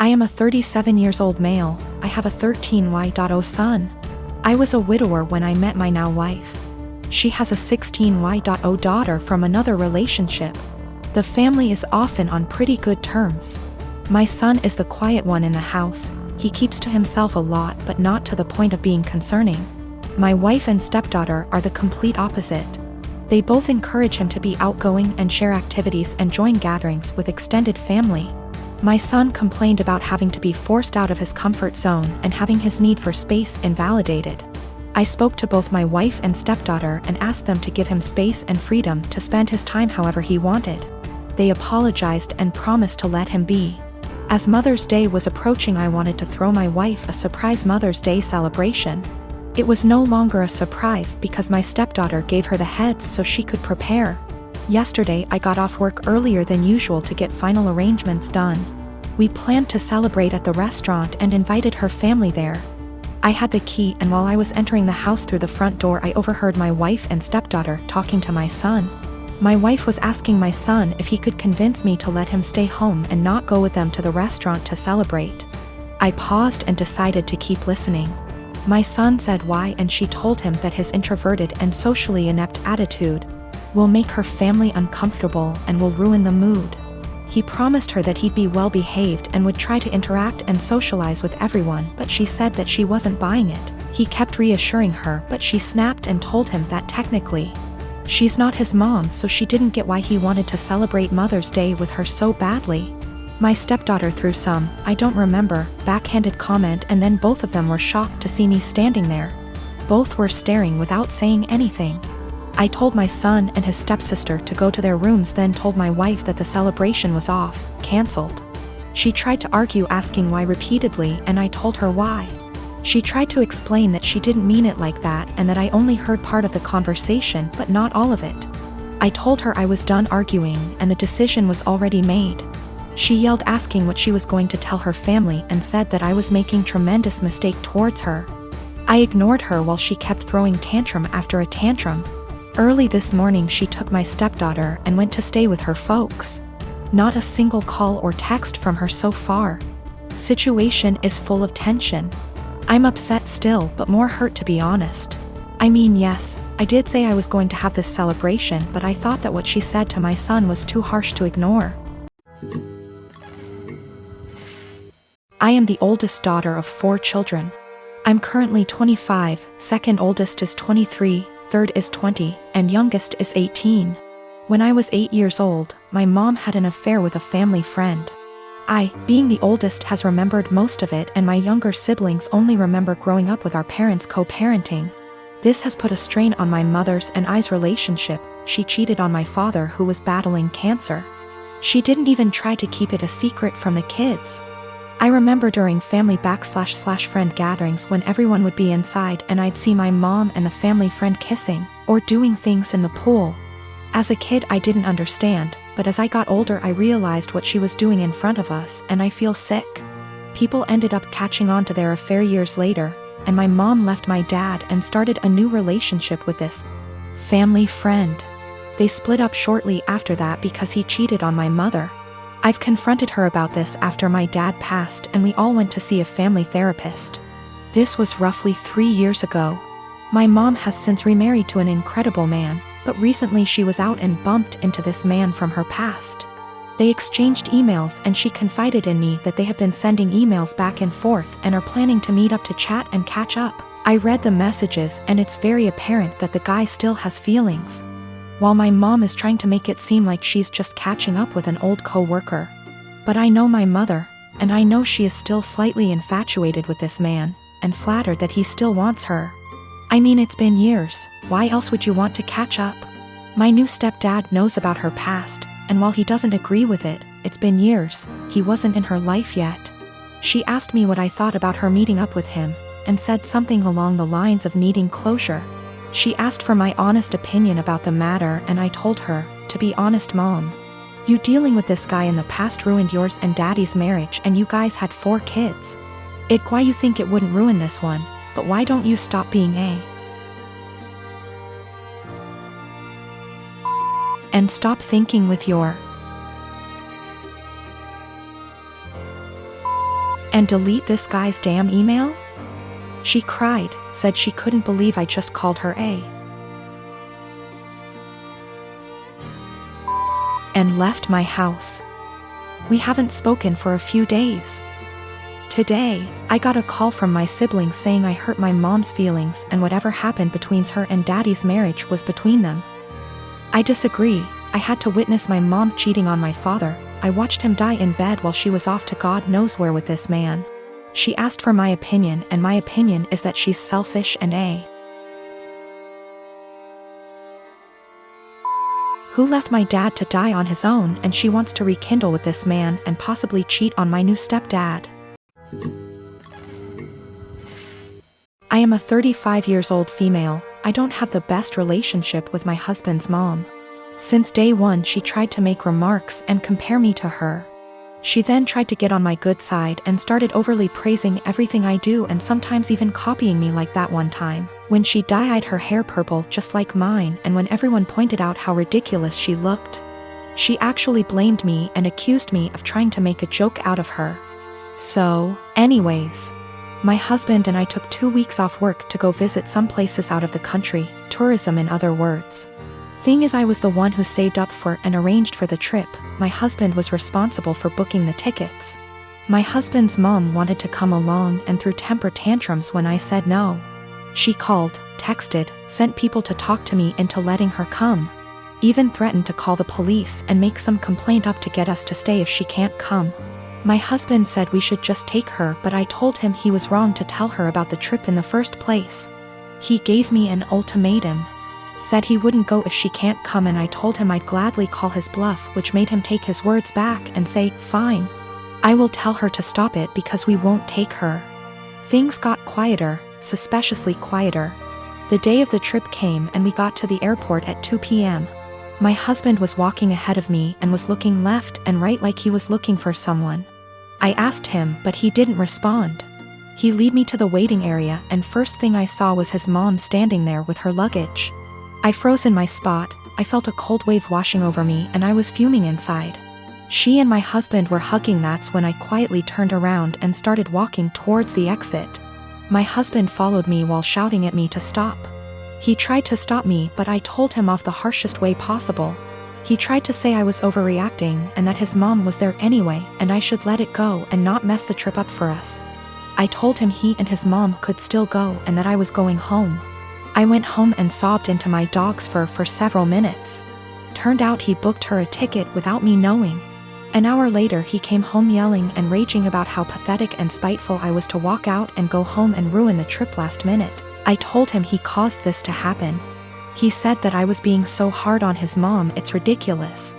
I am a 37 years old male. I have a 13Y.0 son. I was a widower when I met my now wife. She has a 16Y.0 daughter from another relationship. The family is often on pretty good terms. My son is the quiet one in the house. He keeps to himself a lot, but not to the point of being concerning. My wife and stepdaughter are the complete opposite. They both encourage him to be outgoing and share activities and join gatherings with extended family. My son complained about having to be forced out of his comfort zone and having his need for space invalidated. I spoke to both my wife and stepdaughter and asked them to give him space and freedom to spend his time however he wanted. They apologized and promised to let him be. As Mother's Day was approaching, I wanted to throw my wife a surprise Mother's Day celebration. It was no longer a surprise because my stepdaughter gave her the heads so she could prepare. Yesterday I got off work earlier than usual to get final arrangements done. We planned to celebrate at the restaurant and invited her family there. I had the key, and while I was entering the house through the front door, I overheard my wife and stepdaughter talking to my son. My wife was asking my son if he could convince me to let him stay home and not go with them to the restaurant to celebrate. I paused and decided to keep listening. My son said why, and she told him that his introverted and socially inept attitude will make her family uncomfortable and will ruin the mood. He promised her that he'd be well behaved and would try to interact and socialize with everyone, but she said that she wasn't buying it. He kept reassuring her, but she snapped and told him that technically she's not his mom, so she didn't get why he wanted to celebrate Mother's Day with her so badly. My stepdaughter threw some, I don't remember, backhanded comment, and then both of them were shocked to see me standing there. Both were staring without saying anything. I told my son and his stepsister to go to their rooms, then told my wife that the celebration was off, cancelled. She tried to argue, asking why repeatedly, and I told her why. She tried to explain that she didn't mean it like that and that I only heard part of the conversation but not all of it. I told her I was done arguing and the decision was already made. She yelled, asking what she was going to tell her family, and said that I was making tremendous mistake towards her. I ignored her while she kept throwing tantrum after a tantrum. Early this morning she took my stepdaughter and went to stay with her folks. Not a single call or text from her so far. Situation is full of tension. I'm upset still, but more hurt, to be honest. I mean, yes, I did say I was going to have this celebration, but I thought that what she said to my son was too harsh to ignore. I am the oldest daughter of 4 children. I'm currently 25, second oldest is 23, third is 20, and youngest is 18. When I was 8 years old, my mom had an affair with a family friend. I, being the oldest, has remembered most of it, and my younger siblings only remember growing up with our parents co-parenting. This has put a strain on my mother's and I's relationship. She cheated on my father, who was battling cancer. She didn't even try to keep it a secret from the kids. I remember during family /friend gatherings when everyone would be inside and I'd see my mom and the family friend kissing or doing things in the pool. As a kid I didn't understand, but as I got older I realized what she was doing in front of us, and I feel sick. People ended up catching on to their affair years later, and my mom left my dad and started a new relationship with this family friend. They split up shortly after that because he cheated on my mother. I've confronted her about this after my dad passed, and we all went to see a family therapist. This was roughly 3 years ago. My mom has since remarried to an incredible man, but recently she was out and bumped into this man from her past. They exchanged emails and she confided in me that they have been sending emails back and forth and are planning to meet up to chat and catch up. I read the messages and it's very apparent that the guy still has feelings. While my mom is trying to make it seem like she's just catching up with an old co-worker. But I know my mother, and I know she is still slightly infatuated with this man, and flattered that he still wants her. I mean, it's been years, why else would you want to catch up? My new stepdad knows about her past, and while he doesn't agree with it, it's been years, he wasn't in her life yet. She asked me what I thought about her meeting up with him, and said something along the lines of needing closure. She asked for my honest opinion about the matter, and I told her, to be honest mom, you dealing with this guy in the past ruined yours and daddy's marriage, and you guys had 4 kids. Why you think it wouldn't ruin this one, but why don't you stop being and stop thinking with your And delete this guy's damn email? She cried, said she couldn't believe I just called her a and left my house. We haven't spoken for a few days. Today, I got a call from my siblings saying I hurt my mom's feelings and whatever happened between her and daddy's marriage was between them. I disagree. I had to witness my mom cheating on my father. I watched him die in bed while she was off to God knows where with this man. She asked for my opinion, and my opinion is that she's selfish and who left my dad to die on his own, and she wants to rekindle with this man and possibly cheat on my new stepdad. I am a 35 years old female. I don't have the best relationship with my husband's mom. Since day one she tried to make remarks and compare me to her. She then tried to get on my good side and started overly praising everything I do and sometimes even copying me, like that one time when she dyed her hair purple just like mine, and when everyone pointed out how ridiculous she looked. She actually blamed me and accused me of trying to make a joke out of her. So, anyways, my husband and I took 2 weeks off work to go visit some places out of the country, tourism in other words. Thing is, I was the one who saved up for and arranged for the trip. My husband was responsible for booking the tickets. My husband's mom wanted to come along and threw temper tantrums when I said no. She called, texted, sent people to talk to me into letting her come. Even threatened to call the police and make some complaint up to get us to stay if she can't come. My husband said we should just take her, but I told him he was wrong to tell her about the trip in the first place. He gave me an ultimatum. Said he wouldn't go if she can't come, and I told him I'd gladly call his bluff, which made him take his words back and say, fine. I will tell her to stop it because we won't take her. Things got quieter, suspiciously quieter. The day of the trip came and we got to the airport at 2 p.m. My husband was walking ahead of me and was looking left and right like he was looking for someone. I asked him, but he didn't respond. He led me to the waiting area, and first thing I saw was his mom standing there with her luggage. I froze in my spot. I felt a cold wave washing over me and I was fuming inside. She and my husband were hugging. That's when I quietly turned around and started walking towards the exit. My husband followed me while shouting at me to stop. He tried to stop me, but I told him off the harshest way possible. He tried to say I was overreacting and that his mom was there anyway and I should let it go and not mess the trip up for us. I told him he and his mom could still go and that I was going home. I went home and sobbed into my dog's fur for several minutes. Turned out he booked her a ticket without me knowing. An hour later he came home yelling and raging about how pathetic and spiteful I was to walk out and go home and ruin the trip last minute. I told him he caused this to happen. He said that I was being so hard on his mom, it's ridiculous.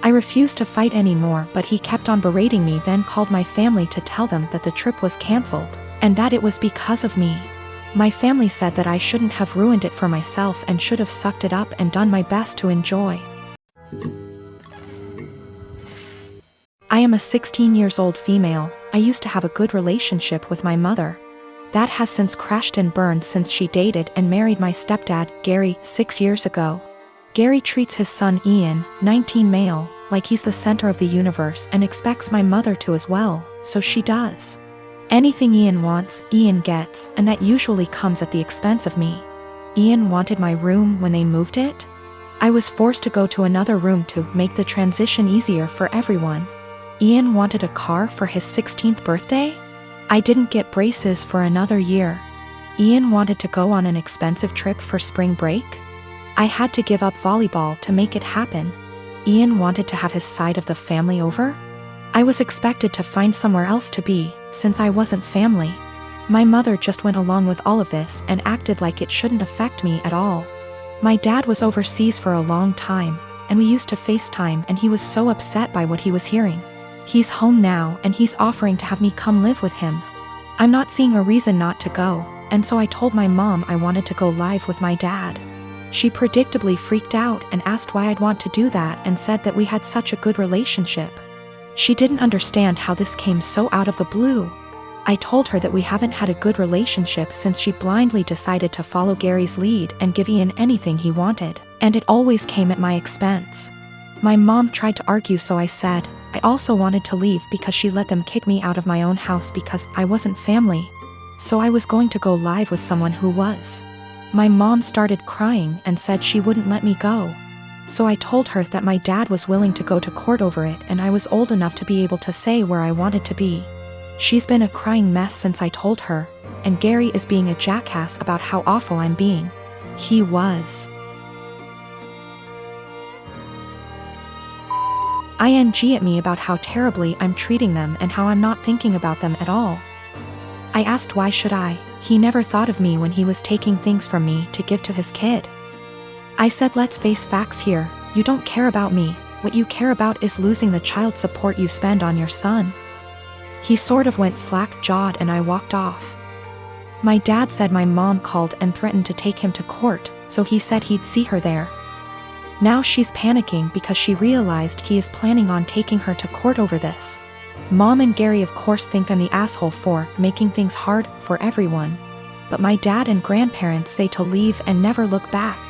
I refused to fight anymore, but he kept on berating me, then called my family to tell them that the trip was cancelled, and that it was because of me. My family said that I shouldn't have ruined it for myself and should have sucked it up and done my best to enjoy. I am a 16 years old female. I used to have a good relationship with my mother. That has since crashed and burned since she dated and married my stepdad, Gary, 6 years ago. Gary treats his son Ian, 19 male, like he's the center of the universe and expects my mother to as well, so she does. Anything Ian wants, Ian gets, and that usually comes at the expense of me. Ian wanted my room when they moved it. I was forced to go to another room to make the transition easier for everyone. Ian wanted a car for his 16th birthday. I didn't get braces for another year. Ian wanted to go on an expensive trip for spring break. I had to give up volleyball to make it happen. Ian wanted to have his side of the family over. I was expected to find somewhere else to be, since I wasn't family. My mother just went along with all of this and acted like it shouldn't affect me at all. My dad was overseas for a long time, and we used to FaceTime, and he was so upset by what he was hearing. He's home now and he's offering to have me come live with him. I'm not seeing a reason not to go, and so I told my mom I wanted to go live with my dad. She predictably freaked out and asked why I'd want to do that and said that we had such a good relationship. She didn't understand how this came so out of the blue. I told her that we haven't had a good relationship since she blindly decided to follow Gary's lead and give Ian anything he wanted, and it always came at my expense. My mom tried to argue, so I said, I also wanted to leave because she let them kick me out of my own house because I wasn't family. So I was going to go live with someone who was. My mom started crying and said she wouldn't let me go. So I told her that my dad was willing to go to court over it and I was old enough to be able to say where I wanted to be. She's been a crying mess since I told her, and Gary is being a jackass about how awful I'm being. He was. ING at me about how terribly I'm treating them and how I'm not thinking about them at all. I asked why should I, he never thought of me when he was taking things from me to give to his kid. I said let's face facts here, you don't care about me, what you care about is losing the child support you spend on your son. He sort of went slack-jawed and I walked off. My dad said my mom called and threatened to take him to court, so he said he'd see her there. Now she's panicking because she realized he is planning on taking her to court over this. Mom and Gary of course think I'm the asshole for making things hard for everyone. But my dad and grandparents say to leave and never look back.